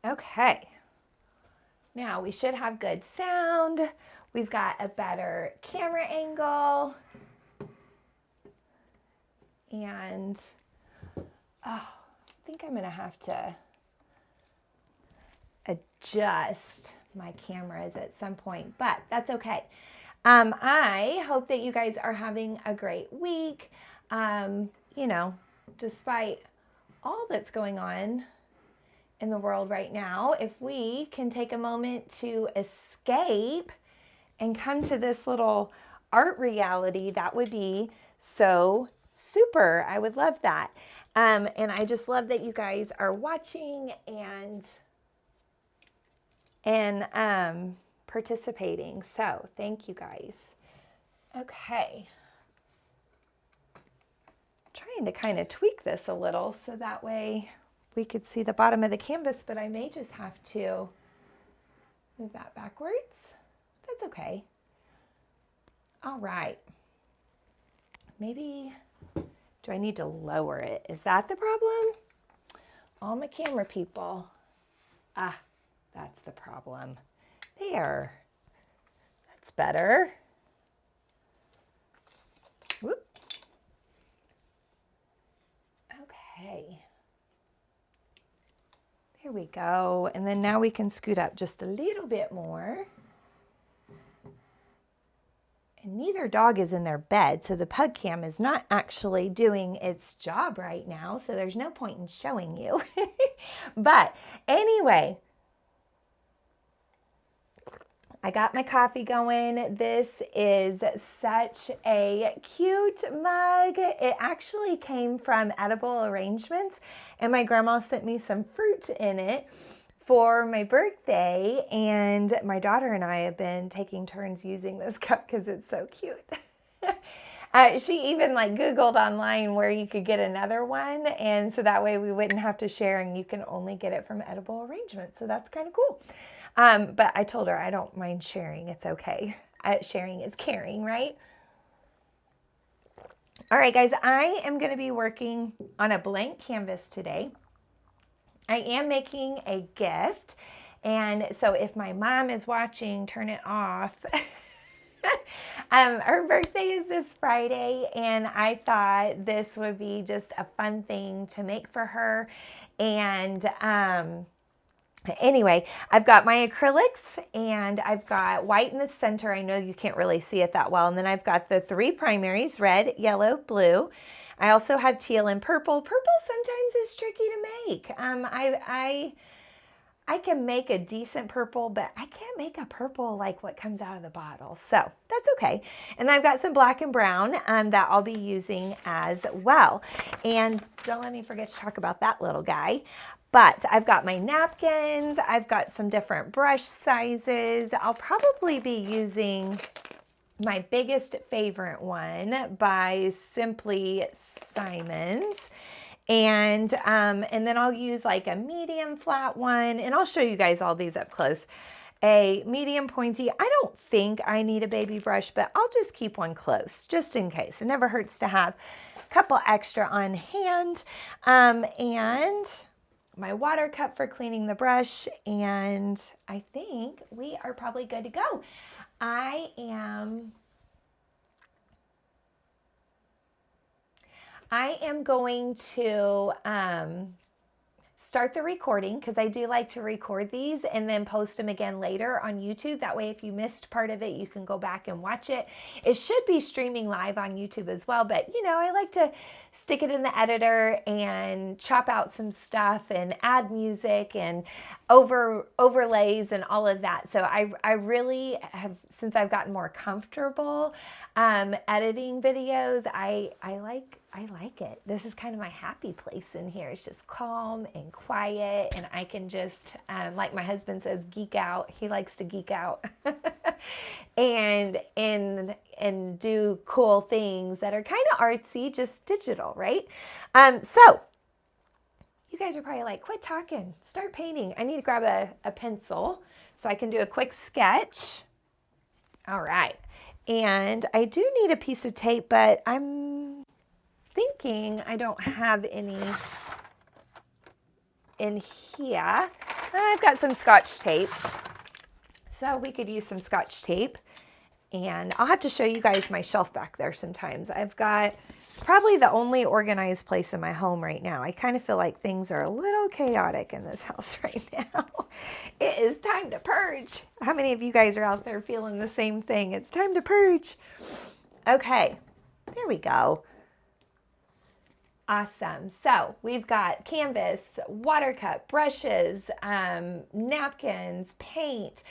Okay. Now we should have good sound. We've got a better camera angle. And I think I'm gonna have to adjust my cameras at some point, but that's okay. I hope that you guys are having a great week. You know, despite all that's going on in the world right now, if we can take a moment to escape and come to this little art reality, that would be so super. I would love that. And I just love that you guys are watching and participating. So thank you guys. Okay. Trying to kind of tweak this a little so that way we could see the bottom of the canvas, but I may just have to move that backwards. That's okay. All right. Maybe, do I need to lower it? Is that the problem? All my camera people. That's the problem. There. That's better. Whoop. Okay. There we go. And then now we can scoot up just a little bit more. And neither dog is in their bed, so the pug cam is not actually doing its job right now, so there's no point in showing you. But anyway, I got my coffee going. This is such a cute mug. It actually came from Edible Arrangements, and my grandma sent me some fruit in it for my birthday, and my daughter and I have been taking turns using this cup because it's so cute. She even like Googled online where you could get another one, and so that way we wouldn't have to share, and you can only get it from Edible Arrangements, so that's kind of cool. But I told her I don't mind sharing. It's okay. Sharing is caring, right? All right, guys, I am going to be working on a blank canvas today. I am making a gift, and so if my mom is watching, turn it off. Her birthday is this Friday, and I thought this would be just a fun thing to make for her. And anyway, I've got my acrylics, and I've got white in the center. I know you can't really see it that well. And then I've got the 3 primaries, red, yellow, blue. I also have teal and purple. Purple sometimes is tricky to make. I can make a decent purple, but I can't make a purple like what comes out of the bottle. So that's okay. And I've got some black and brown that I'll be using as well. And don't let me forget to talk about that little guy. But I've got my napkins. I've got some different brush sizes. I'll probably be using my biggest favorite one by Simply Simons. And then I'll use like a medium flat one, and I'll show you guys all these up close. A medium pointy. I don't think I need a baby brush, but I'll just keep one close just in case. It never hurts to have a couple extra on hand. And my water cup for cleaning the brush, and I think we are probably good to go. I am going to start the recording because I do like to record these and then post them again later on YouTube. That way, if you missed part of it, you can go back and watch it. It should be streaming live on YouTube as well, but you know, I like to stick it in the editor and chop out some stuff and add music and overlays and all of that. So I really have, since I've gotten more comfortable editing videos, I like it. This is kind of my happy place in here. It's just calm and quiet, and I can just, like my husband says, geek out. He likes to geek out and do cool things that are kind of artsy, just digital, right? So you guys are probably like, quit talking, start painting. I need to grab a pencil so I can do a quick sketch. All right. And I do need a piece of tape, but I'm thinking I don't have any in here. I've got some Scotch tape. So we could use some Scotch tape. And I'll have to show you guys my shelf back there sometimes. It's probably the only organized place in my home right now. I kind of feel like things are a little chaotic in this house right now. It is time to purge. How many of you guys are out there feeling the same thing? It's time to purge. Okay, there we go. Awesome. So we've got canvas, water cup, brushes, napkins, paint.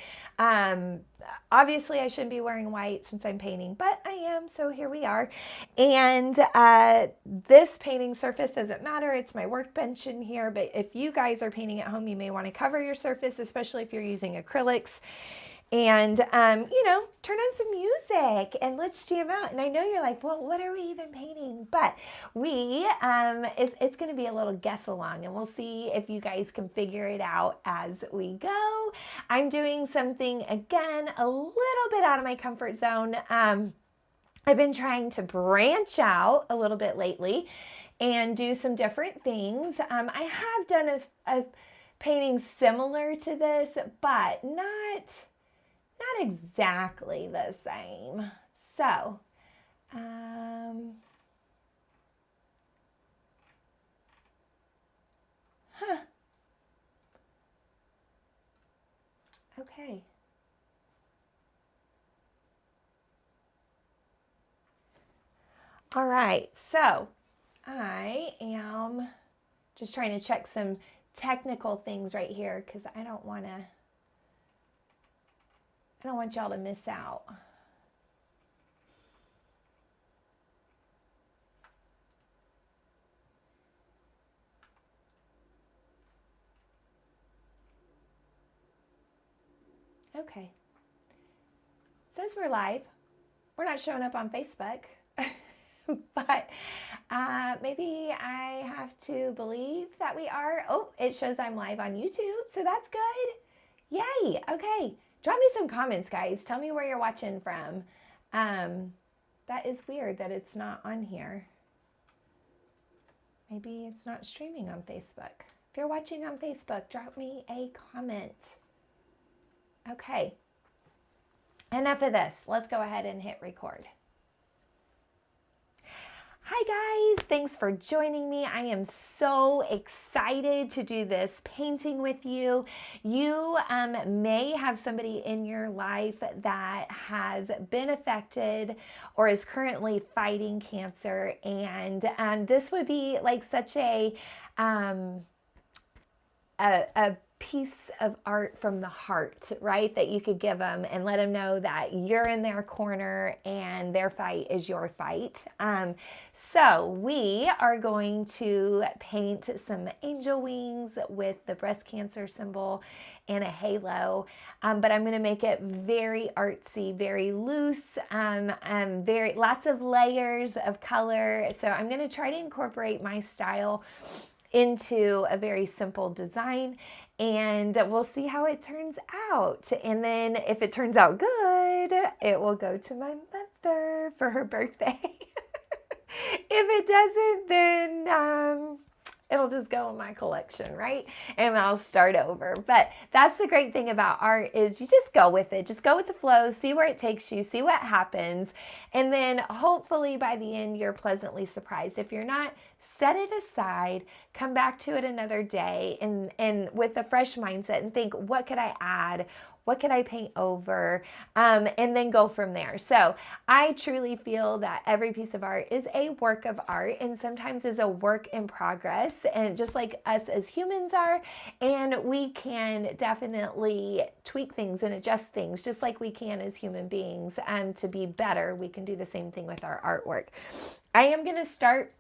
Obviously I shouldn't be wearing white since I'm painting, but I am, so here we are. And this painting surface doesn't matter. It's my workbench in here, but if you guys are painting at home, you may want to cover your surface, especially if you're using acrylics. And, you know, turn on some music and let's jam out. And I know you're like, well, what are we even painting? But it's going to be a little guess along, and we'll see if you guys can figure it out as we go. I'm doing something, again, a little bit out of my comfort zone. I've been trying to branch out a little bit lately and do some different things. I have done a painting similar to this, but not exactly the same. So, okay. All right, so I am just trying to check some technical things right here because I don't want y'all to miss out. Okay. It says we're live. We're not showing up on Facebook, but maybe I have to believe that we are. Oh, it shows I'm live on YouTube, so that's good. Yay. Okay. Drop me some comments, guys. Tell me where you're watching from. That is weird that it's not on here. Maybe it's not streaming on Facebook. If you're watching on Facebook, drop me a comment. Okay. Enough of this. Let's go ahead and hit record. Hi guys, thanks for joining me. I am so excited to do this painting with you. You may have somebody in your life that has been affected or is currently fighting cancer, and this would be like such a piece of art from the heart, right? That you could give them and let them know that you're in their corner and their fight is your fight. So we are going to paint some angel wings with the breast cancer symbol and a halo, but I'm going to make it very artsy, very loose, lots of layers of color. So I'm going to try to incorporate my style into a very simple design, and we'll see how it turns out. And then if it turns out good, it will go to my mother for her birthday. If it doesn't, then it'll just go in my collection, right? And I'll start over. But that's the great thing about art, is you just go with it. Just go with the flow, see where it takes you, see what happens. And then hopefully by the end, you're pleasantly surprised. If you're not, set it aside, come back to it another day and with a fresh mindset and think, what could I add? What could I paint over? And then go from there. So I truly feel that every piece of art is a work of art, and sometimes is a work in progress, and just like us as humans are, and we can definitely tweak things and adjust things just like we can as human beings. To be better, we can do the same thing with our artwork. I am going to start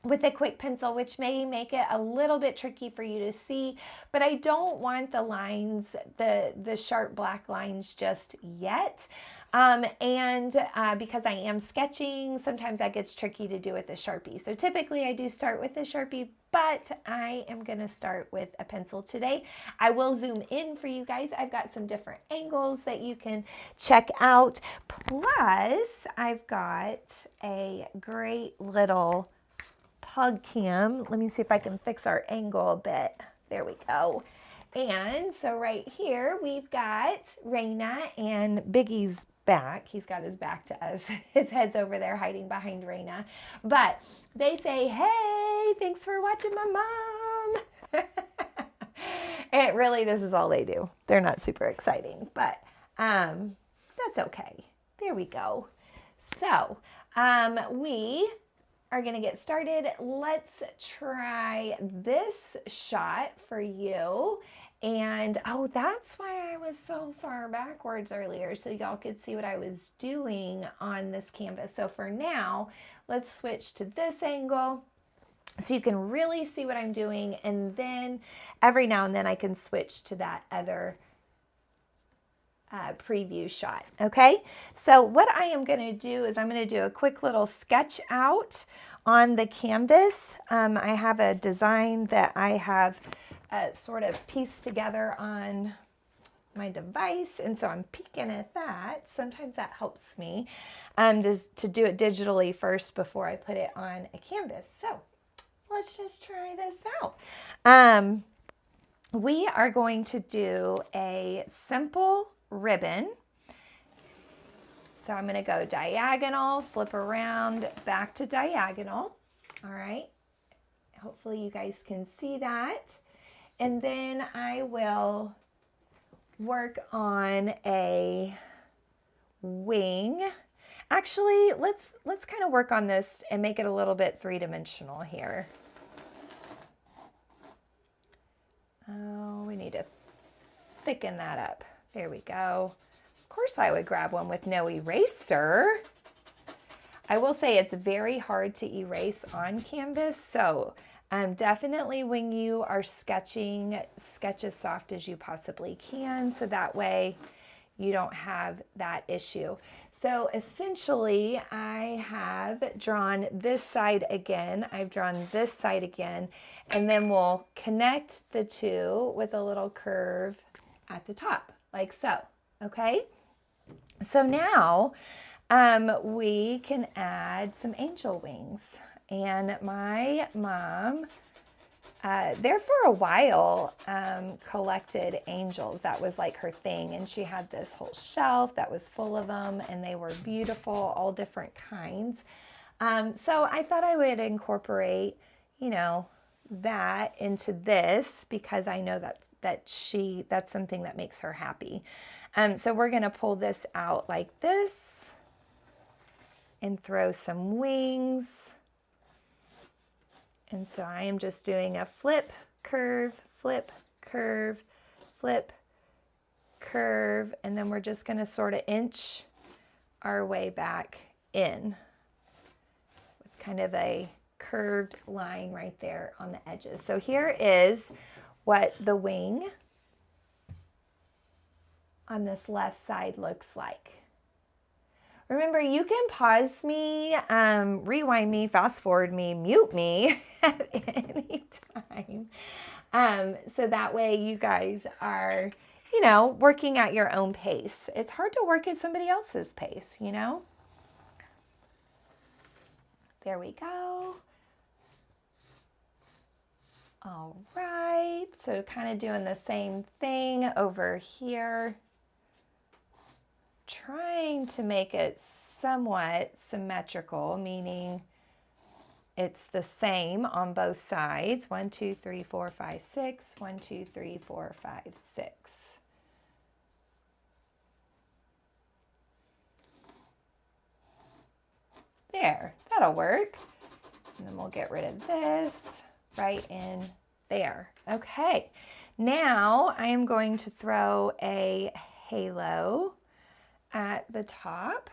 with a quick pencil, which may make it a little bit tricky for you to see, but I don't want the lines, the sharp black lines just yet. Because I am sketching, sometimes that gets tricky to do with a Sharpie. So typically I do start with a Sharpie, but I am going to start with a pencil today. I will zoom in for you guys. I've got some different angles that you can check out. Plus, I've got a great little pug cam. Let me see if I can fix our angle a bit. There we go. And so right here, we've got Raina and Biggie's back. He's got his back to us. His head's over there hiding behind Raina. But they say, hey, thanks for watching my mom. And really, this is all they do. They're not super exciting, but that's okay. There we go. So we are going to get started. Let's try this shot for you. And oh, that's why I was so far backwards earlier, so y'all could see what I was doing on this canvas. So for now, let's switch to this angle so you can really see what I'm doing. And then every now and then I can switch to that other preview shot. Okay, so what I am going to do is I'm going to do a quick little sketch out on the canvas. I have a design that I have sort of pieced together on my device, and so I'm peeking at that. Sometimes that helps me just to do it digitally first before I put it on a canvas. So let's just try this out. We are going to do a simple ribbon. So I'm going to go diagonal, flip around, back to diagonal. All right. Hopefully you guys can see that. And then I will work on a wing. Actually, let's kind of work on this and make it a little bit three-dimensional here. Oh, we need to thicken that up. There we go. Of course I would grab one with no eraser. I will say it's very hard to erase on canvas, so definitely when you are sketching, sketch as soft as you possibly can, so that way you don't have that issue. So essentially I have drawn this side again, I've drawn this side again, and then we'll connect the two with a little curve at the top, like so, okay? So now we can add some angel wings. And my mom, there for a while, collected angels. That was like her thing. And she had this whole shelf that was full of them, and they were beautiful, all different kinds. So I thought I would incorporate, you know, that into this because I know that's something that makes her happy. So we're going to pull this out like this and throw some wings. And so I am just doing a flip, curve, flip, curve, flip, curve, and then we're just going to sort of inch our way back in with kind of a curved line right there on the edges. So here is what the wing on this left side looks like. Remember, you can pause me, rewind me, fast forward me, mute me at any time. So that way you guys are, you know, working at your own pace. It's hard to work at somebody else's pace, you know? There we go. All right, so kind of doing the same thing over here. Trying to make it somewhat symmetrical, meaning it's the same on both sides. 1, 2, 3, 4, 5, 6. 1, 2, 3, 4, 5, 6. There, that'll work. And then we'll get rid of this right in there. Okay, now I am going to throw a halo at the top.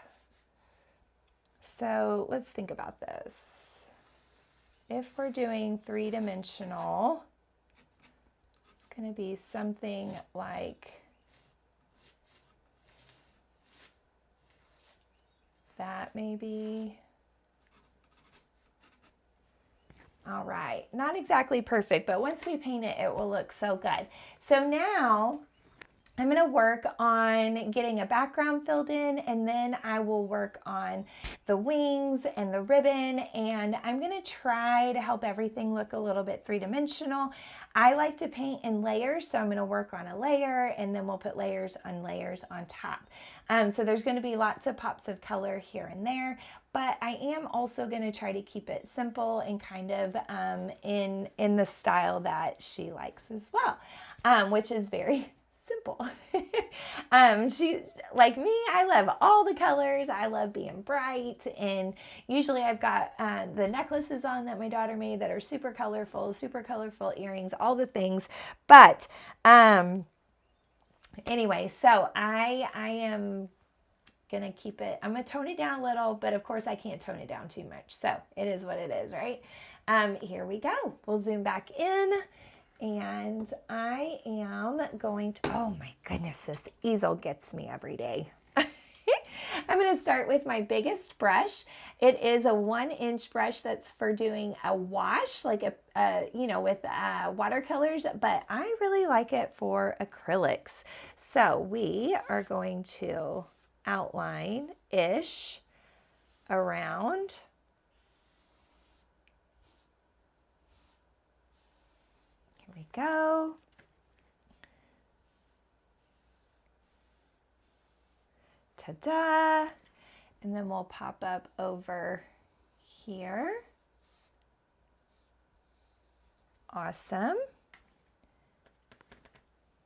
So let's think about this. If we're doing three-dimensional, it's going to be something like that maybe. All right, not exactly perfect, but once we paint it, it will look so good. So now I'm going to work on getting a background filled in, and then I will work on the wings and the ribbon, and I'm going to try to help everything look a little bit three-dimensional. I like to paint in layers, so I'm going to work on a layer, and then we'll put layers on top. So there's going to be lots of pops of color here and there, but I am also going to try to keep it simple and kind of in the style that she likes as well, which is very simple. She, like me, I love all the colors. I love being bright, and usually I've got the necklaces on that my daughter made that are super colorful earrings, all the things. But anyway, so I am gonna keep it, I'm gonna tone it down a little, but of course I can't tone it down too much, so it is what it is, right? Here we go. We'll zoom back in. And I am going to, oh my goodness, this easel gets me every day. I'm going to start with my biggest brush. It is a 1-inch brush that's for doing a wash, like with watercolors, but I really like it for acrylics. So we are going to outline-ish around. We go. Ta-da! And then we'll pop up over here. Awesome.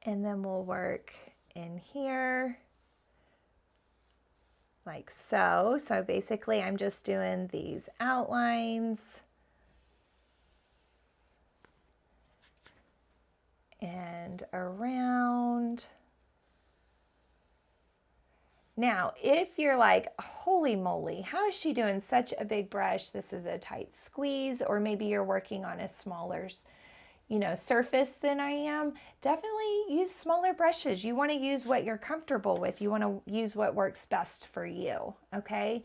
And then we'll work in here like so. So basically I'm just doing these outlines. And around. Now, if you're like, holy moly, how is she doing such a big brush? This is a tight squeeze, or maybe you're working on a smaller, surface than I am. Definitely use smaller brushes. You want to use what you're comfortable with. You want to use what works best for you, okay?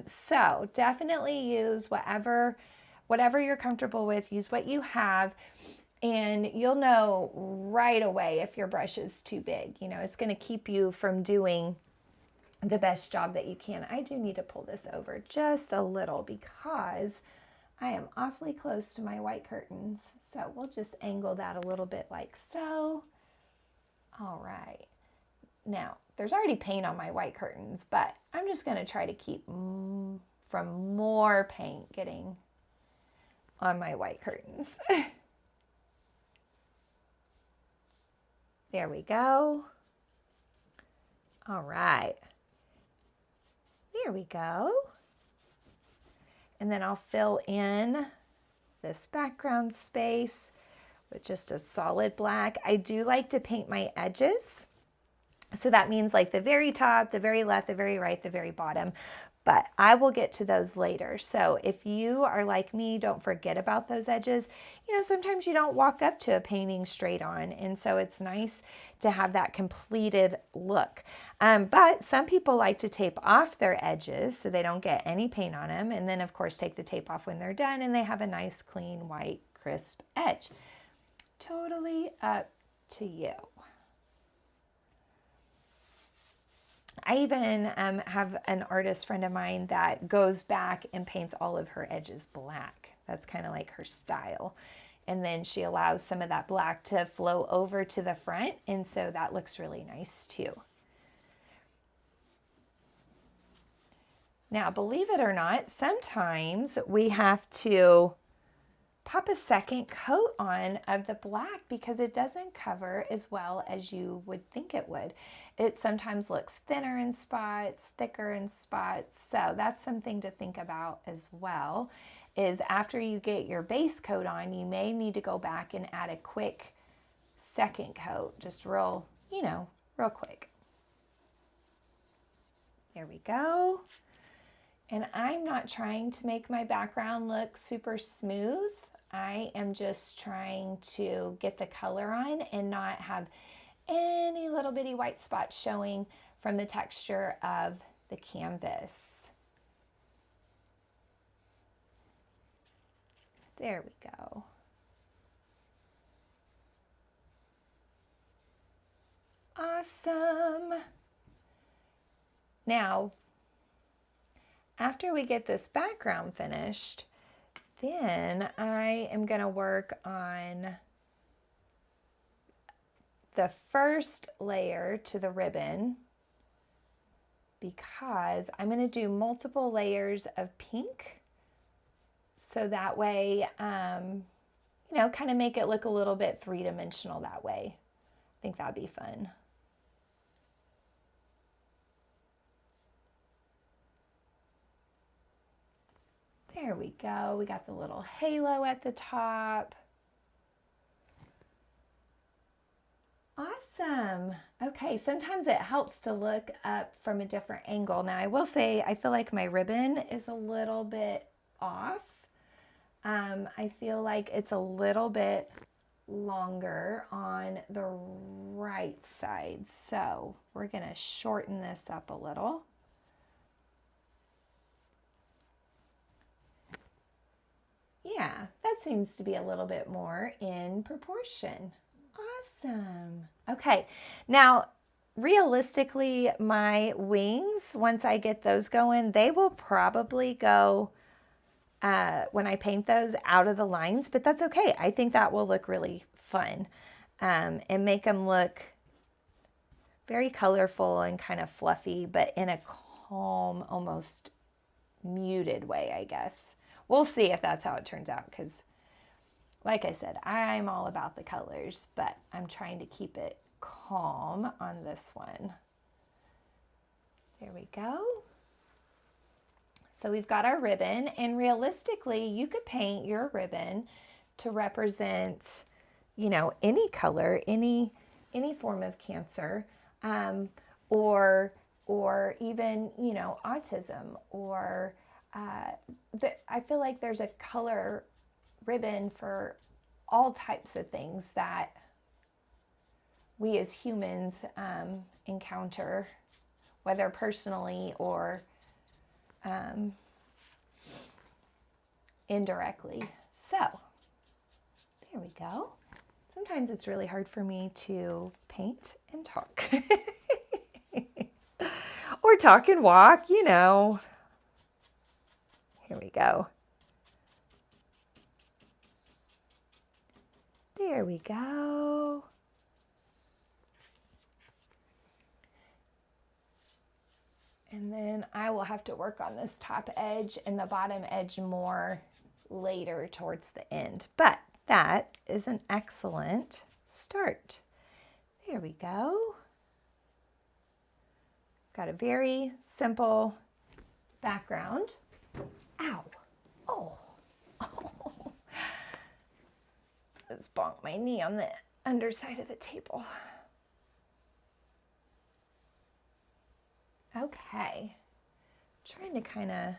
So definitely use whatever you're comfortable with. Use what you have. And you'll know right away if your brush is too big. It's going to keep you from doing the best job that you can. I do need to pull this over just a little because I am awfully close to my white curtains. So we'll just angle that a little bit like so. All right. Now, there's already paint on my white curtains, but I'm just going to try to keep from more paint getting on my white curtains. There we go. All right. There we go. And then I'll fill in this background space with just a solid black. I do like to paint my edges. So that means like the very top, the very left, the very right, the very bottom. But I will get to those later. So if you are like me, don't forget about those edges. Sometimes you don't walk up to a painting straight on. And so it's nice to have that completed look. But some people like to tape off their edges so they don't get any paint on them. And then of course take the tape off when they're done and they have a nice, clean, white, crisp edge. Totally up to you. I even have an artist friend of mine that goes back and paints all of her edges black. That's kind of like her style. And then she allows some of that black to flow over to the front. And so that looks really nice too. Now, believe it or not, sometimes we have to pop a second coat on of the black because it doesn't cover as well as you would think it would. It sometimes looks thinner in spots, thicker in spots. So that's something to think about as well, is after you get your base coat on, you may need to go back and add a quick second coat, just real quick. There we go. And I'm not trying to make my background look super smooth. I am just trying to get the color on and not have any little bitty white spots showing from the texture of the canvas. There we go. Awesome. Now, after we get this background finished, then I am going to work on the first layer to the ribbon, because I'm going to do multiple layers of pink, so that way, you know, kind of make it look a little bit three-dimensional that way. I think that'd be fun. There we go. We got the little halo at the top. Awesome. Okay, sometimes it helps to look up from a different angle. Now, I will say, I feel like my ribbon is a little bit off. I feel like it's a little bit longer on the right side. So we're going to shorten this up a little. Yeah, that seems to be a little bit more in proportion. Awesome. Okay, now realistically, my wings, once I get those going, they will probably go, when I paint those, out of the lines, but that's okay. I think that will look really fun, and make them look very colorful and kind of fluffy, but in a calm, almost muted way, I guess. We'll see if that's how it turns out, because like I said, I'm all about the colors, but I'm trying to keep it calm on this one. There we go. So we've got our ribbon, and realistically, you could paint your ribbon to represent, you know, any color, any form of cancer, or even, you know, autism, or I feel like there's a color ribbon for all types of things that we as humans encounter, whether personally or indirectly. So there we go. Sometimes it's really hard for me to paint and talk or talk and walk, you know. Here we go. There we go. And then I will have to work on this top edge and the bottom edge more later towards the end. But that is an excellent start. There we go. Got a very simple background. Ow. Oh. Oh. Just bonked my knee on the underside of the table. Okay. Trying to kind of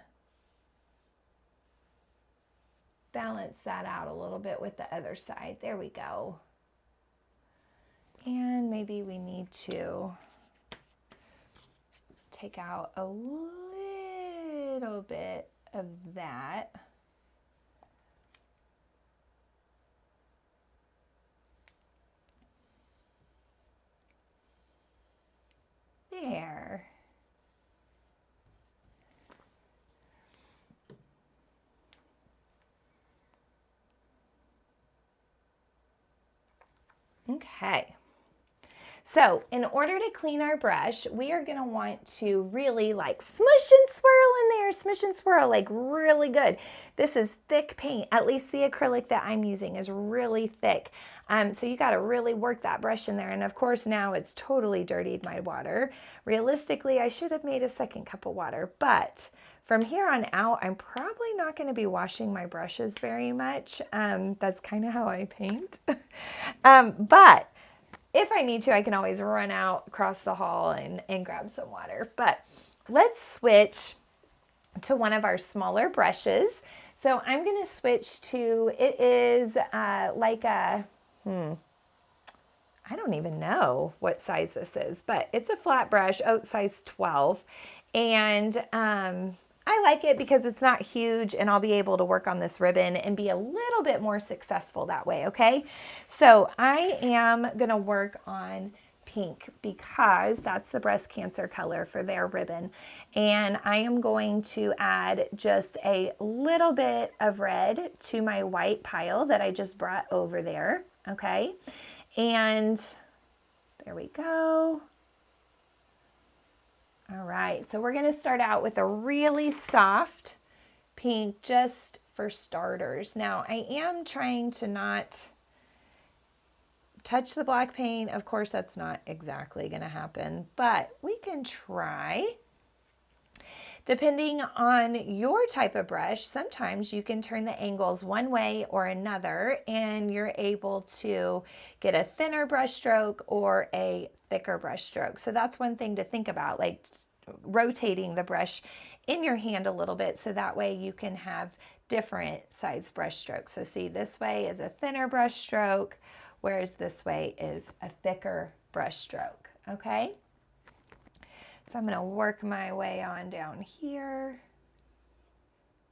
balance that out a little bit with the other side. There we go. And maybe we need to take out a little bit of that. There. Okay. So in order to clean our brush, we are going to want to really like smush and swirl in there, smush and swirl, like really good. This is thick paint. At least the acrylic that I'm using is really thick. So you got to really work that brush in there. And of course now it's totally dirtied my water. Realistically, I should have made a second cup of water, but from here on out, I'm probably not going to be washing my brushes very much. That's kind of how I paint. But if I need to, I can always run out across the hall and grab some water. But let's switch to one of our smaller brushes. So I'm going to switch to, it is like a, I don't even know what size this is, but it's a flat brush, size 12. And I like it because it's not huge, and I'll be able to work on this ribbon and be a little bit more successful that way, okay? So I am gonna work on pink because that's the breast cancer color for their ribbon. And I am going to add just a little bit of red to my white pile that I just brought over there, okay? And there we go. All right, so we're gonna start out with a really soft pink just for starters. Now, I am trying to not touch the black paint. Of course, that's not exactly gonna happen, but we can try. Depending on your type of brush, sometimes you can turn the angles one way or another and you're able to get a thinner brush stroke or a thicker brush stroke. So that's one thing to think about, like rotating the brush in your hand a little bit so that way you can have different size brush strokes. So see, this way is a thinner brush stroke, whereas this way is a thicker brush stroke, okay? So I'm going to work my way on down here.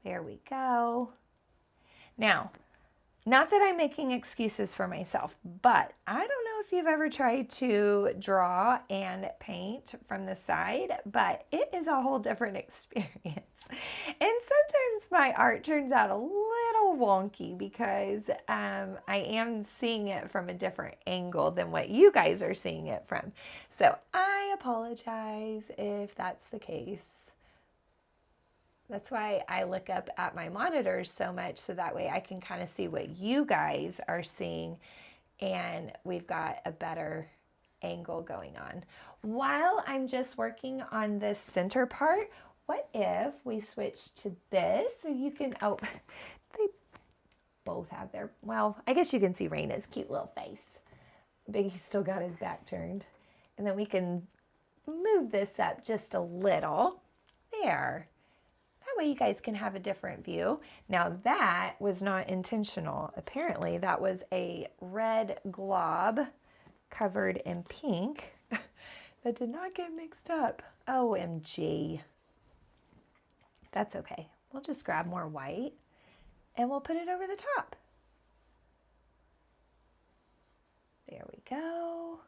There we go. Now, not that I'm making excuses for myself, but I don't know if you've ever tried to draw and paint from the side, but it is a whole different experience. And sometimes my art turns out a little wonky because I am seeing it from a different angle than what you guys are seeing it from. So I apologize if that's the case. That's why I look up at my monitors so much so that way I can kind of see what you guys are seeing and we've got a better angle going on. While I'm just working on this center part, what if we switch to this so you can, oh, they both have their, well, I guess you can see Raina's cute little face. Biggie's still got his back turned. And then we can move this up just a little. There. That way you guys can have a different view. Now that was not intentional. Apparently that was a red glob covered in pink that did not get mixed up. OMG. That's okay. We'll just grab more white and we'll put it over the top. There we go.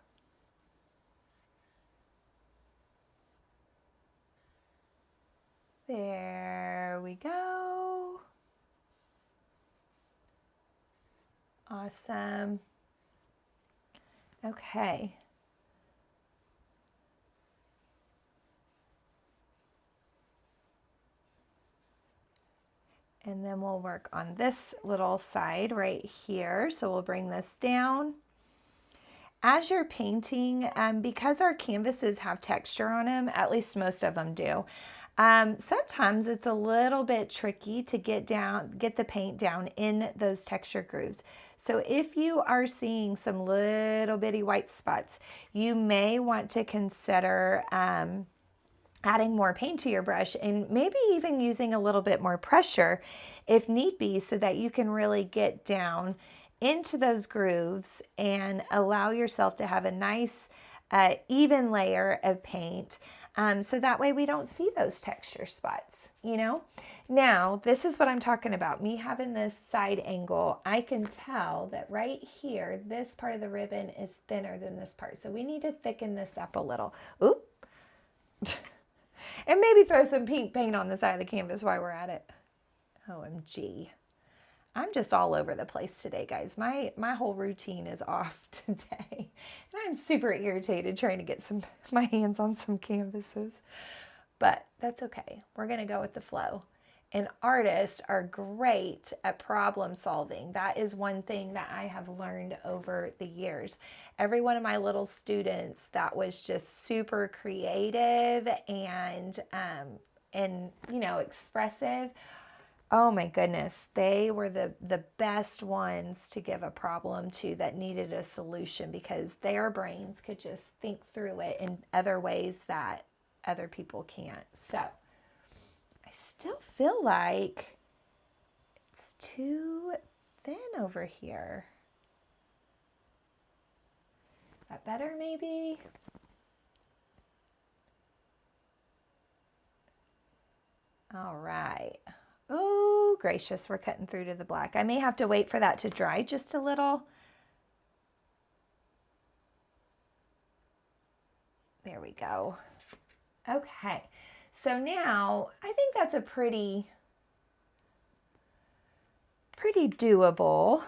There we go. Awesome. Okay. And then we'll work on this little side right here. So we'll bring this down. As you're painting, because our canvases have texture on them, at least most of them do, sometimes it's a little bit tricky to get the paint down in those texture grooves. So if you are seeing some little bitty white spots, you may want to consider adding more paint to your brush and maybe even using a little bit more pressure if need be so that you can really get down into those grooves and allow yourself to have a nice even layer of paint. So that way we don't see those texture spots, you know? Now, this is what I'm talking about. Me having this side angle, I can tell that right here, this part of the ribbon is thinner than this part. So we need to thicken this up a little. Oop. And maybe throw some pink paint on the side of the canvas while we're at it. OMG. I'm just all over the place today, guys. My whole routine is off today. And I'm super irritated trying to get my hands on some canvases. But that's okay. We're going to go with the flow. And artists are great at problem solving. That is one thing that I have learned over the years. Every one of my little students that was just super creative and you know, expressive. Oh my goodness, they were the best ones to give a problem to that needed a solution because their brains could just think through it in other ways that other people can't. So I still feel like it's too thin over here. That better maybe? All right. Oh, gracious, we're cutting through to the black. I may have to wait for that to dry just a little. There we go. Okay, so now I think that's a pretty doable.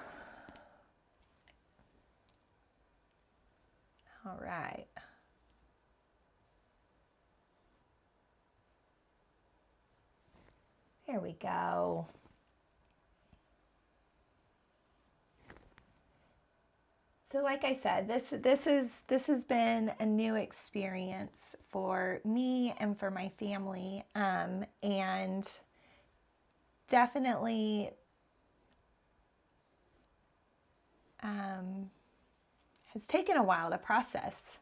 All right. There we go. So like I said, this has been a new experience for me and for my family, and definitely has taken a while to process.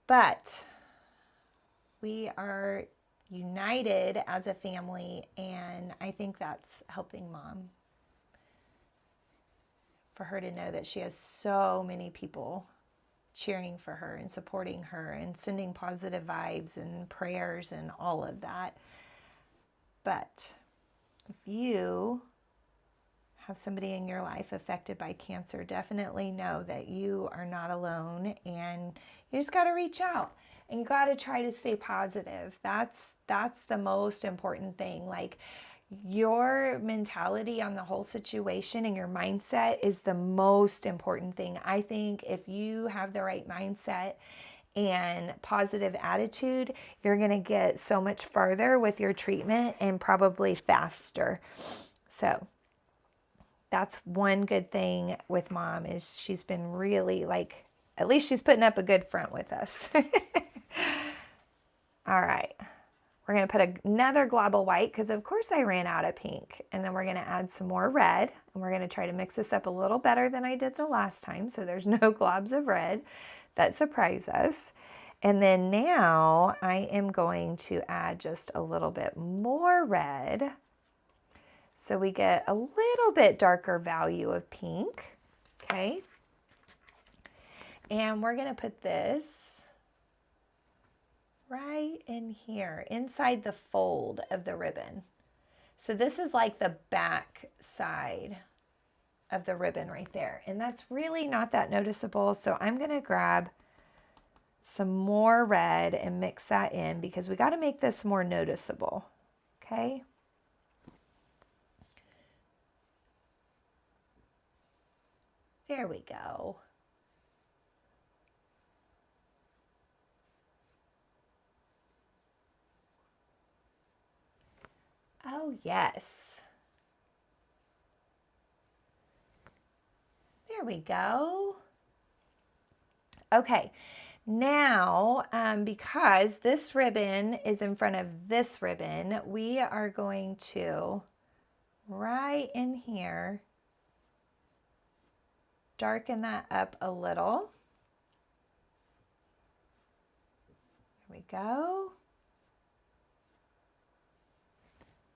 But we are united as a family, and I think that's helping Mom. For her to know that she has so many people cheering for her and supporting her and sending positive vibes and prayers and all of that. But if you have somebody in your life affected by cancer, definitely know that you are not alone, and you just got to reach out and you got to try to stay positive. That's the most important thing. Like, your mentality on the whole situation and your mindset is the most important thing. I think if you have the right mindset and positive attitude, you're going to get so much farther with your treatment and probably faster. So that's one good thing with Mom, is she's been really, like, at least she's putting up a good front with us. All right. We're going to put another glob of white because, of course, I ran out of pink. And then we're going to add some more red. And we're going to try to mix this up a little better than I did the last time, so there's no globs of red that surprise us. And then now I am going to add just a little bit more red, so we get a little bit darker value of pink. Okay. And we're going to put this right in here, inside the fold of the ribbon. So this is like the back side of the ribbon right there. And that's really not that noticeable. So I'm going to grab some more red and mix that in, because we got to make this more noticeable. Okay. There we go. Oh, yes. There we go. Okay, now because this ribbon is in front of this ribbon, we are going to, right in here, darken that up a little. There we go.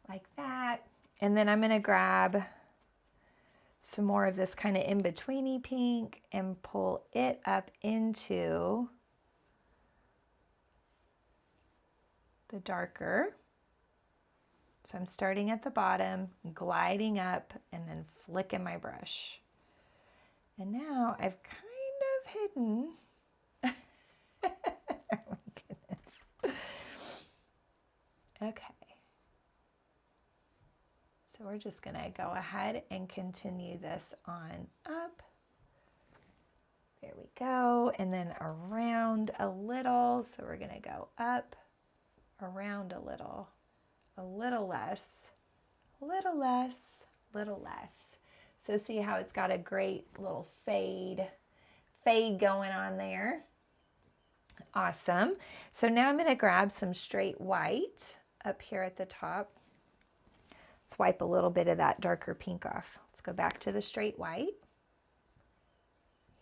Like that. And then I'm going to grab some more of this kind of in-betweeny pink and pull it up into the darker. So I'm starting at the bottom, gliding up, and then flicking my brush. And now I've kind of hidden. Oh my goodness. Okay. So we're just going to go ahead and continue this on up. There we go. And then around a little. So we're going to go up, around a little less, little less, little less. So see how it's got a great little fade going on there. Awesome. So now I'm going to grab some straight white up here at the top. Swipe a little bit of that darker pink off. Let's go back to the straight white.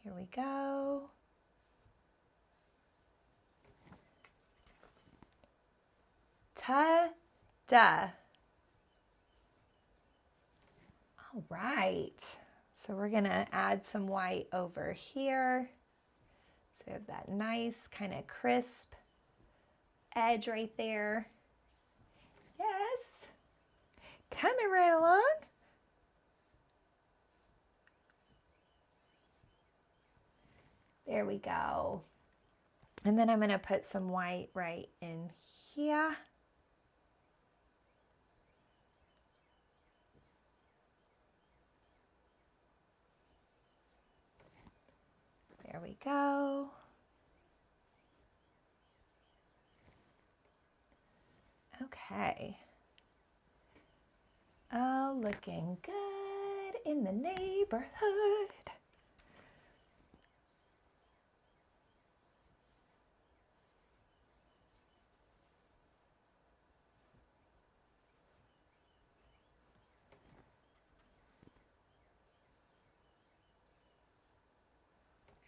Here we go. Ta-da. All right. So we're going to add some white over here. So we have that nice kind of crisp edge right there. Yes. Coming right along. There we go. And then I'm going to put some white right in here. There we go. Okay. Oh, looking good in the neighborhood.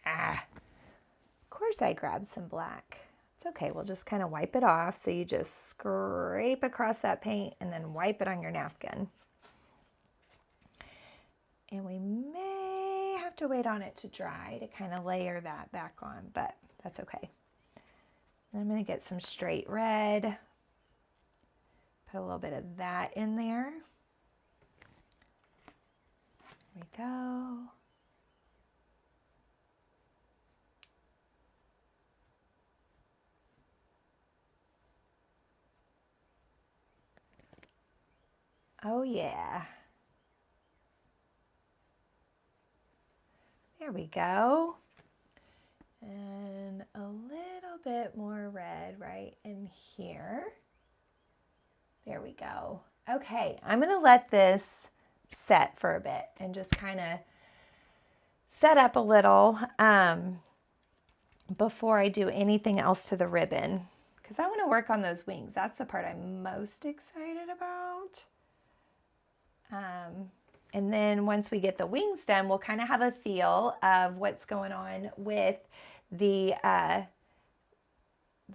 Of course I grabbed some black. It's okay, we'll just kind of wipe it off. So you just scrape across that paint and then wipe it on your napkin. And we may have to wait on it to dry to kind of layer that back on, but that's okay. And I'm going to get some straight red. Put a little bit of that in there. There we go. Oh yeah. There we go. And a little bit more red right in here. There we go. Okay, I'm going to let this set for a bit and just kind of set up a little before I do anything else to the ribbon, because I want to work on those wings. That's the part I'm most excited about. And then once we get the wings done, we'll kind of have a feel of what's going on with the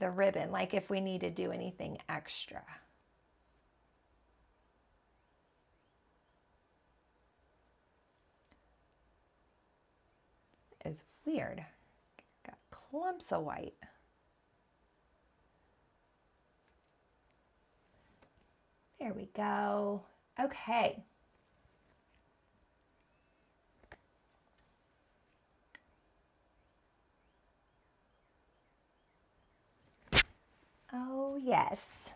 ribbon, like if we need to do anything extra. It's weird. Got clumps of white. There we go. Okay. Oh yes,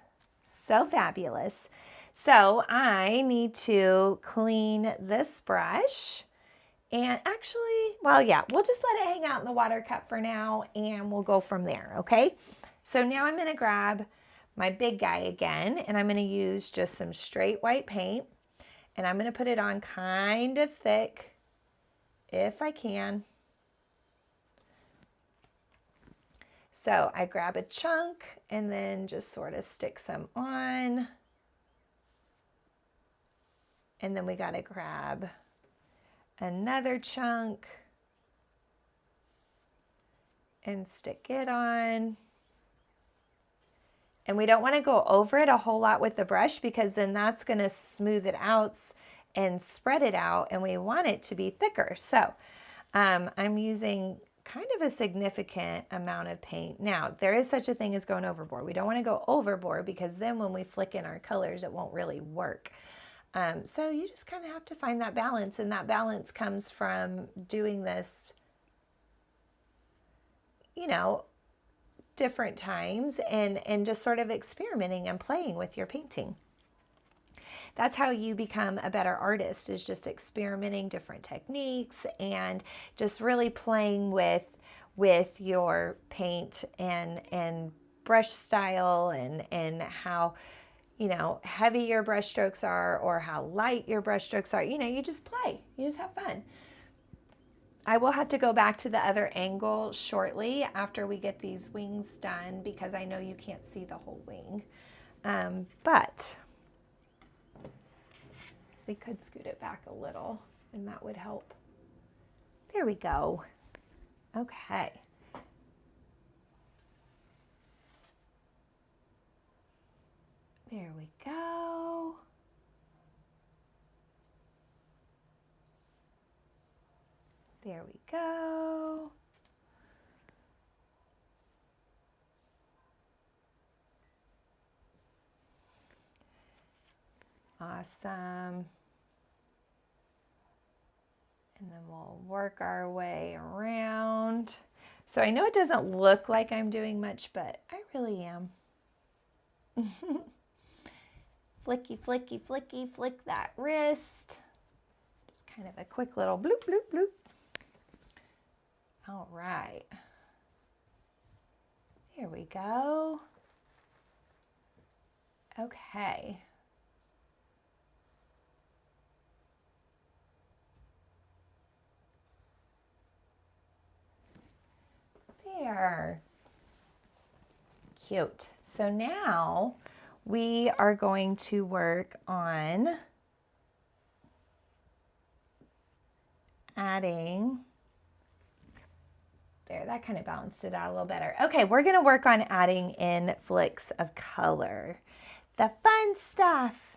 so fabulous. So I need to clean this brush. And actually, well, yeah, we'll just let it hang out in the water cup for now and we'll go from there, okay? So now I'm gonna grab my big guy again and I'm gonna use just some straight white paint and I'm gonna put it on kind of thick if I can. So I grab a chunk and then just sort of stick some on. And then we gotta grab another chunk and stick it on. And we don't want to go over it a whole lot with the brush because then that's going to smooth it out and spread it out, and we want it to be thicker. So I'm using kind of a significant amount of paint. Now, there is such a thing as going overboard. We don't want to go overboard because then when we flick in our colors, it won't really work. So you just kind of have to find that balance, and that balance comes from doing this, you know, different times and just sort of experimenting and playing with your painting. That's how you become a better artist, is just experimenting different techniques and just really playing with your paint and brush style and how, you know, heavy your brush strokes are or how light your brush strokes are. You know, you just play, you just have fun. I will have to go back to the other angle shortly after we get these wings done because I know you can't see the whole wing. But we could scoot it back a little and that would help. There we go. Okay. There we go. There we go. Awesome. And then we'll work our way around. So I know it doesn't look like I'm doing much, but I really am. Flicky, flicky, flicky, flick that wrist. Just kind of a quick little bloop, bloop, bloop. All right. There we go. Okay. There. Cute. So now we are going to work on adding, there, that kind of balanced it out a little better. Okay, we're going to work on adding in flicks of color. The fun stuff.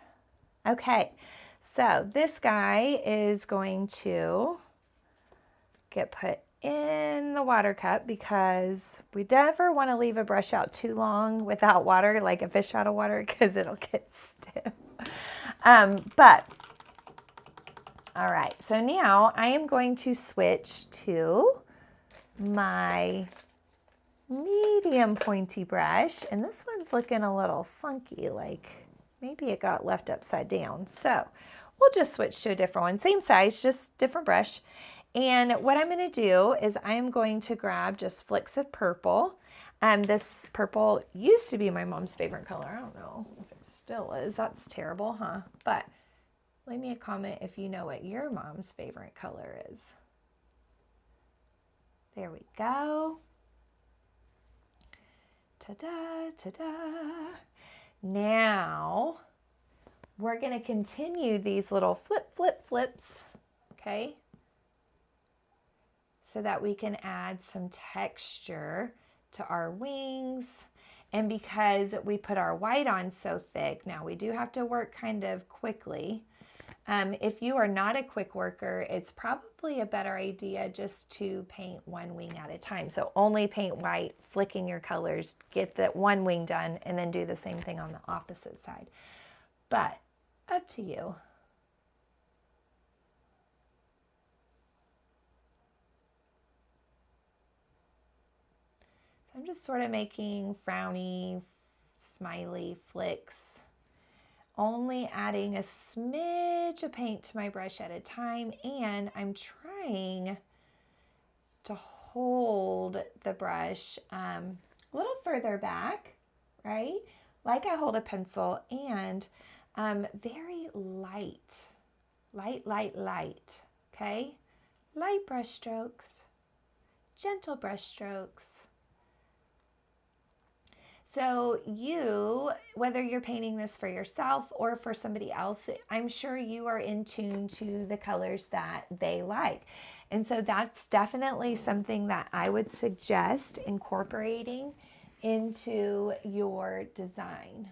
Okay, so this guy is going to get put in the water cup because we never want to leave a brush out too long without water, like a fish out of water, because it'll get stiff. But all right, so now I am going to switch to my medium pointy brush, and this one's looking a little funky, like maybe it got left upside down. So we'll just switch to a different one, same size, just different brush. And what I'm going to do is I am going to grab just flicks of purple. This purple used to be my mom's favorite color. I don't know if it still is. That's terrible, huh? But leave me a comment if you know what your mom's favorite color is. There we go. Ta-da, ta-da. Now we're going to continue these little flip, flip, flips, okay? So that we can add some texture to our wings. And because we put our white on so thick, now we do have to work kind of quickly. If you are not a quick worker, it's probably a better idea just to paint one wing at a time. So only paint white, flicking your colors, get that one wing done, and then do the same thing on the opposite side. But up to you. So I'm just sort of making frowny, smiley flicks. Only adding a smidge of paint to my brush at a time, and I'm trying to hold the brush a little further back, right? Like I hold a pencil, and very light, light, okay? Light brush strokes, gentle brush strokes. So you, whether you're painting this for yourself or for somebody else, I'm sure you are in tune to the colors that they like. And so that's definitely something that I would suggest incorporating into your design.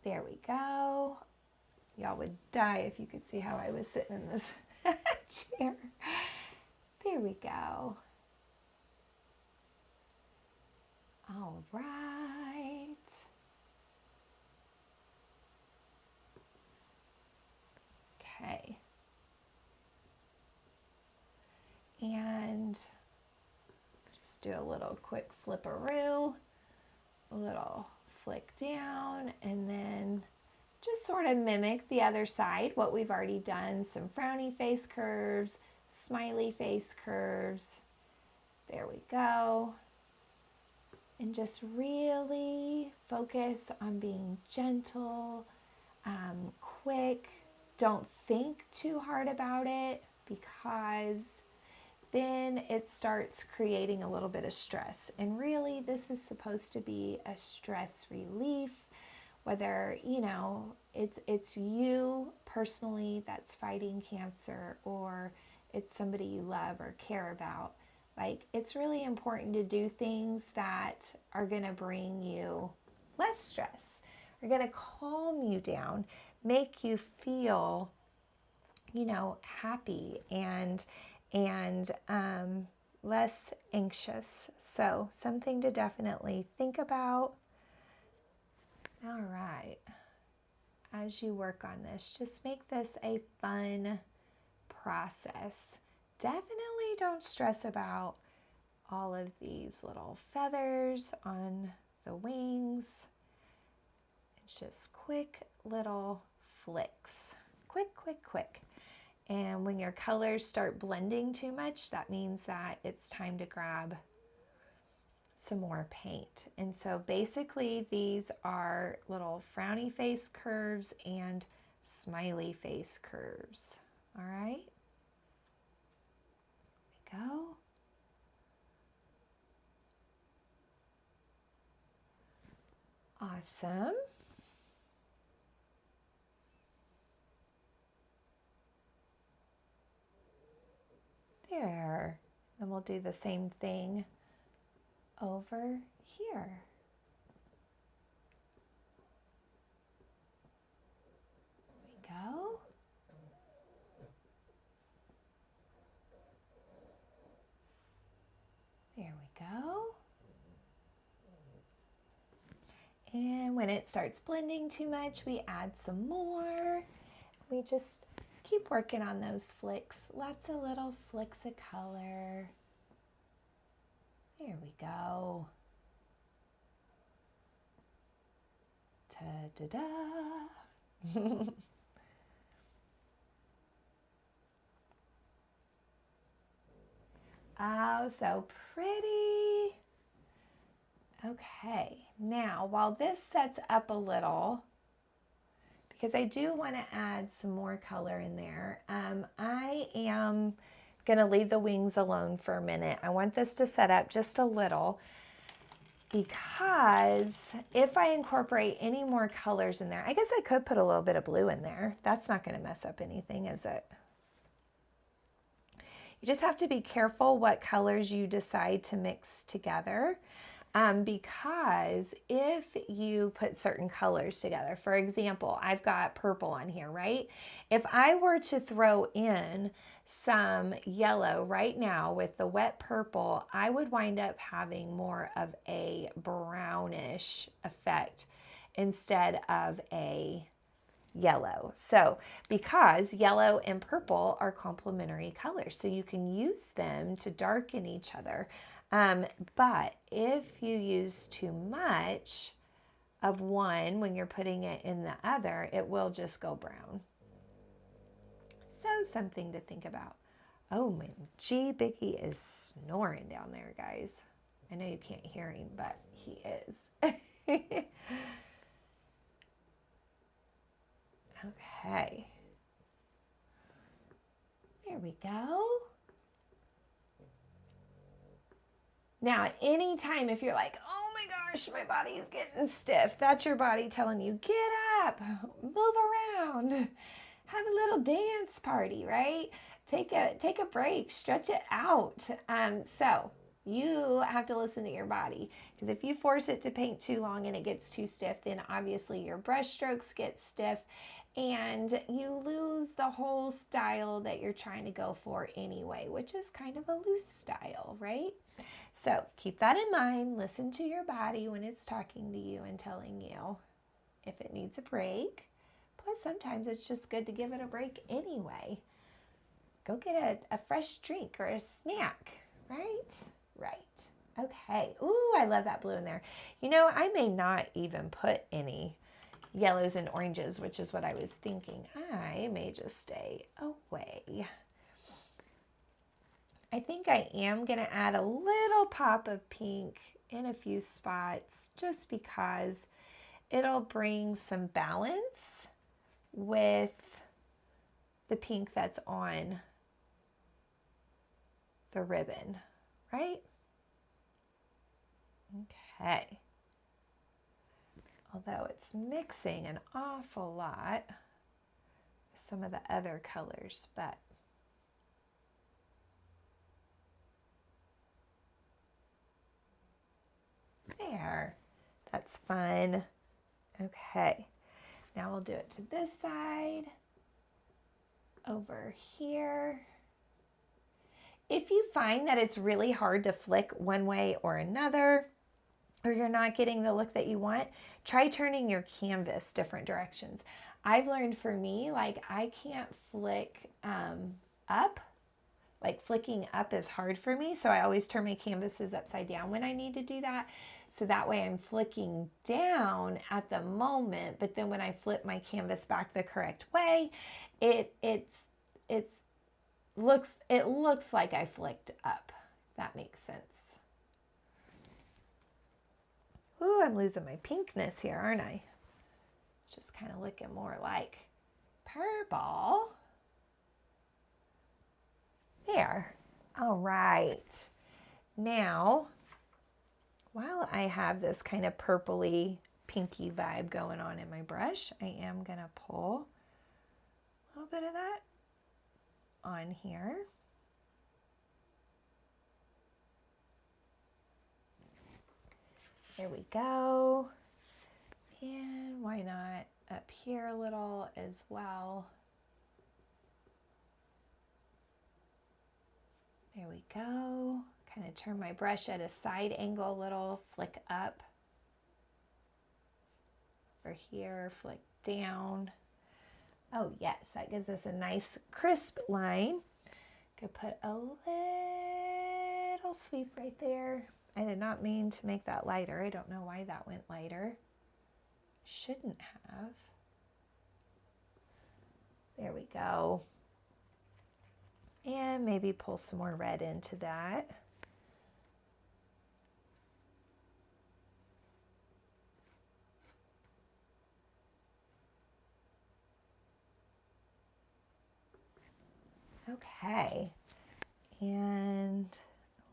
There we go. Y'all would die if you could see how I was sitting in this chair. There we go. All right. Okay. And just do a little quick flipperoo, a little flick down, and then just sort of mimic the other side, what we've already done, some frowny face curves, smiley face curves. There we go. And just really focus on being gentle, quick. Don't think too hard about it, because then it starts creating a little bit of stress. And really, this is supposed to be a stress relief, whether, you know, it's you personally that's fighting cancer, or it's somebody you love or care about. Like, it's really important to do things that are going to bring you less stress, are going to calm you down, make you feel, you know, happy and less anxious. So something to definitely think about. All right. As you work on this, just make this a fun process. Definitely don't stress about all of these little feathers on the wings. It's just quick little flicks. Quick, quick, quick. And when your colors start blending too much, that means that it's time to grab some more paint. And so basically these are little frowny face curves and smiley face curves. All right, there we go. Awesome. There. Then we'll do the same thing over here. There we go. There we go. And when it starts blending too much, we add some more. We just keep working on those flicks. Lots of little flicks of color. There we go. Ta-da-da. Oh, so pretty. Okay, now while this sets up a little, because I do want to add some more color in there, I am going to leave the wings alone for a minute. I want this to set up just a little, because if I incorporate any more colors in there, I guess I could put a little bit of blue in there. That's not going to mess up anything, is it? You just have to be careful what colors you decide to mix together. Because if you put certain colors together, for example, I've got purple on here, right? If I were to throw in some yellow right now with the wet purple, I would wind up having more of a brownish effect instead of a yellow. So because yellow and purple are complementary colors, so you can use them to darken each other. But if you use too much of one when you're putting it in the other, it will just go brown. So something to think about. Oh man, G Biggie is snoring down there, guys. I know you can't hear him, but he is. Okay. There we go. Now, anytime if you're like, oh my gosh, my body is getting stiff, that's your body telling you, get up, move around, have a little dance party, right? Take a break, stretch it out. So you have to listen to your body, because if you force it to paint too long and it gets too stiff, then obviously your brush strokes get stiff and you lose the whole style that you're trying to go for anyway, which is kind of a loose style, right? So keep that in mind. Listen to your body when it's talking to you and telling you if it needs a break. Plus, sometimes it's just good to give it a break anyway. Go get a fresh drink or a snack, right? Right. Okay. Ooh, I love that blue in there. You know, I may not even put any yellows and oranges, which is what I was thinking. I may just stay away. I think I am going to add a little pop of pink in a few spots just because it'll bring some balance with the pink that's on the ribbon, right? Okay. Although it's mixing an awful lot with some of the other colors, but there, that's fun. Okay, now we'll do it to this side, over here. If you find that it's really hard to flick one way or another, or you're not getting the look that you want, try turning your canvas different directions. I've learned for me, like I can't flick up. Like flicking up is hard for me, so I always turn my canvases upside down when I need to do that. So that way I'm flicking down at the moment, but then when I flip my canvas back the correct way, it looks like I flicked up. That makes sense. Ooh, I'm losing my pinkness here, aren't I? Just kind of looking more like purple. There. All right. Now, while I have this kind of purpley, pinky vibe going on in my brush, I am going to pull a little bit of that on here. There we go. And why not up here a little as well. There we go. Kind of turn my brush at a side angle a little, flick up. Over here, flick down. Oh yes, that gives us a nice crisp line. Could put a little sweep right there. I did not mean to make that lighter. I don't know why that went lighter. Shouldn't have. There we go. And maybe pull some more red into that. Okay, and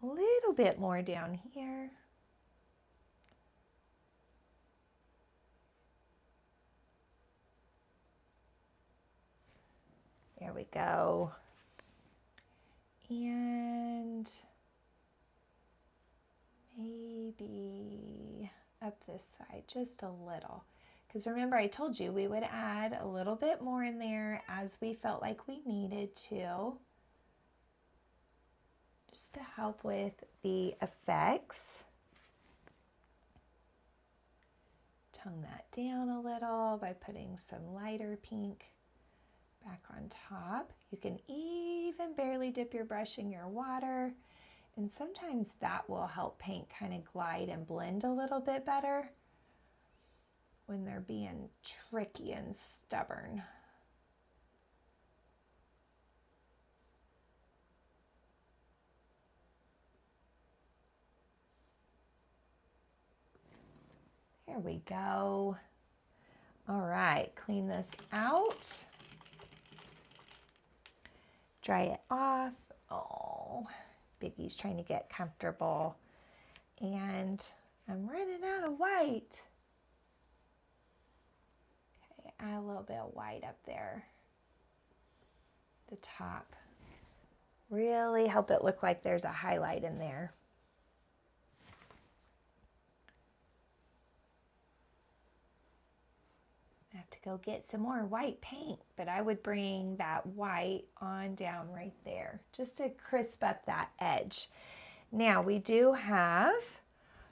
a little bit more down here. There we go. And maybe up this side just a little. Because remember, I told you we would add a little bit more in there as we felt like we needed to, just to help with the effects. Tone that down a little by putting some lighter pink back on top. You can even barely dip your brush in your water, and sometimes that will help paint kind of glide and blend a little bit better when they're being tricky and stubborn. There we go. All right, clean this out. Dry it off. Oh, Biggie's trying to get comfortable. And I'm running out of white. Okay, add a little bit of white up there. The top. Really help it look like there's a highlight in there. I have to go get some more white paint, but I would bring that white on down right there just to crisp up that edge. Now we do have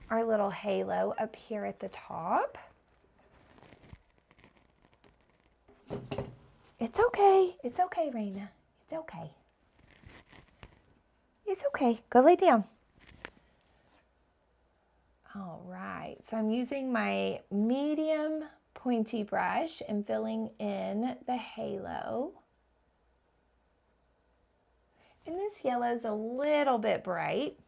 our little halo up here at the top. It's okay. It's okay, Raina. It's okay. It's okay. Go lay down. All right. So I'm using my medium pointy brush and filling in the halo. And this yellow is a little bit bright.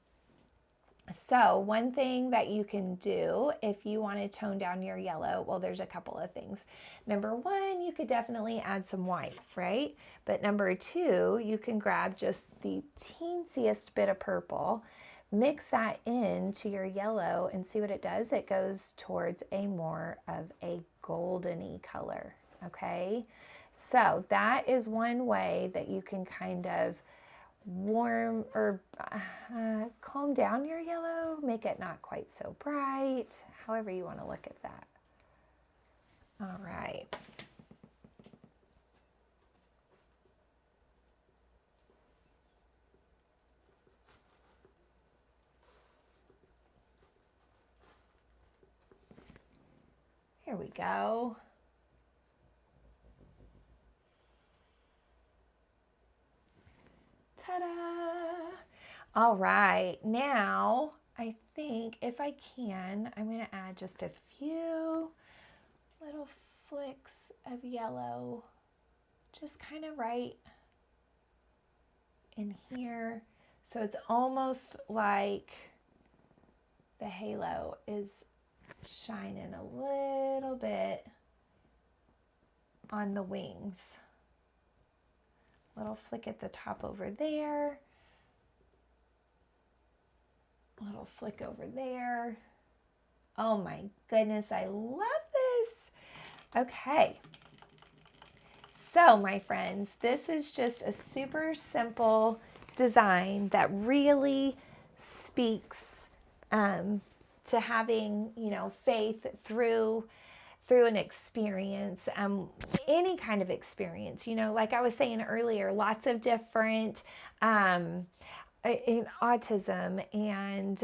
So one thing that you can do if you want to tone down your yellow, well, there's a couple of things. Number one, you could definitely add some white, right? But number two, you can grab just the teensiest bit of purple, mix that into your yellow and see what it does. It goes towards a more of a goldeny color, okay? So that is one way that you can kind of warm or calm down your yellow, make it not quite so bright, however you want to look at that. All right. Here we go. Ta-da! All right, now I think if I can, I'm going to add just a few little flicks of yellow, just kind of right in here. So it's almost like the halo is shining a little bit on the wings. Little flick at the top over there. Little flick over there. Oh my goodness, I love this. Okay. So my friends, this is just a super simple design that really speaks to having, faith through an experience, any kind of experience, like I was saying earlier, lots of different, in autism and,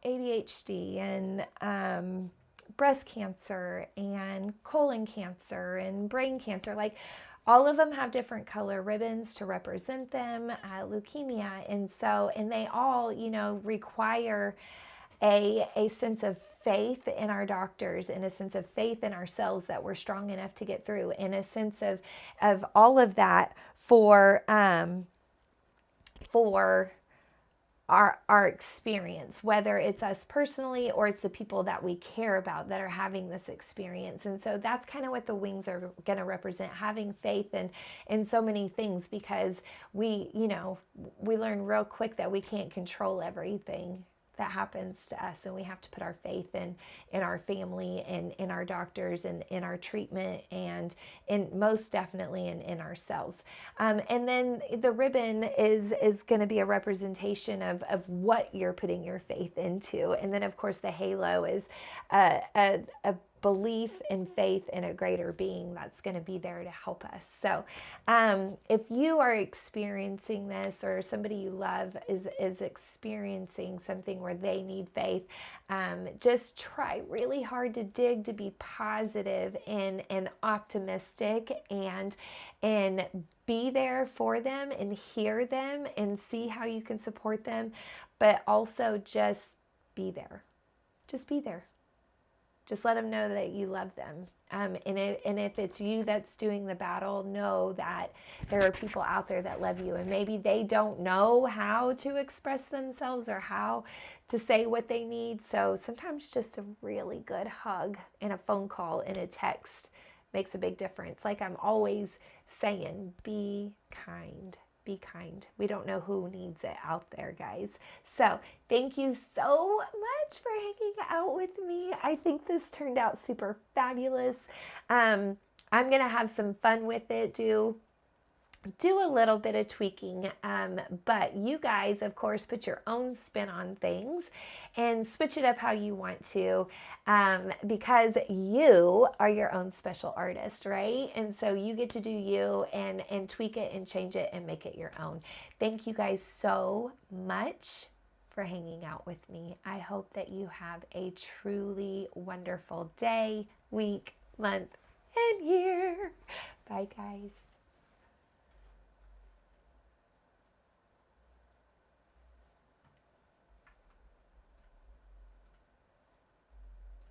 ADHD and, breast cancer and colon cancer and brain cancer, like all of them have different color ribbons to represent them, leukemia. And they all, require a sense of faith in our doctors, and a sense of faith in ourselves that we're strong enough to get through, and a sense of all of that for our experience, whether it's us personally or it's the people that we care about that are having this experience. And so that's kind of what the wings are going to represent, having faith in so many things, because we learn real quick that we can't control everything that happens to us, and we have to put our faith in our family and in our doctors and in our treatment, and most definitely in ourselves. And then the ribbon is going to be a representation of what you're putting your faith into. And then of course the halo is a belief and faith in a greater being that's going to be there to help us. So if you are experiencing this, or somebody you love is experiencing something where they need faith, just try really hard to dig to be positive and optimistic, and be there for them and hear them and see how you can support them, but also just be there. Just be there. Just let them know that you love them. And if it's you that's doing the battle, know that there are people out there that love you, and maybe they don't know how to express themselves or how to say what they need. So sometimes just a really good hug and a phone call and a text makes a big difference. Like I'm always saying, be kind. Be kind. We don't know who needs it out there, guys. So thank you so much for hanging out with me. I think this turned out super fabulous. I'm going to have some fun with it, do a little bit of tweaking, but you guys, of course, put your own spin on things and switch it up how you want to, because you are your own special artist, right? And so you get to do you and tweak it and change it and make it your own. Thank you guys so much for hanging out with me. I hope that you have a truly wonderful day, week, month, and year. Bye, guys.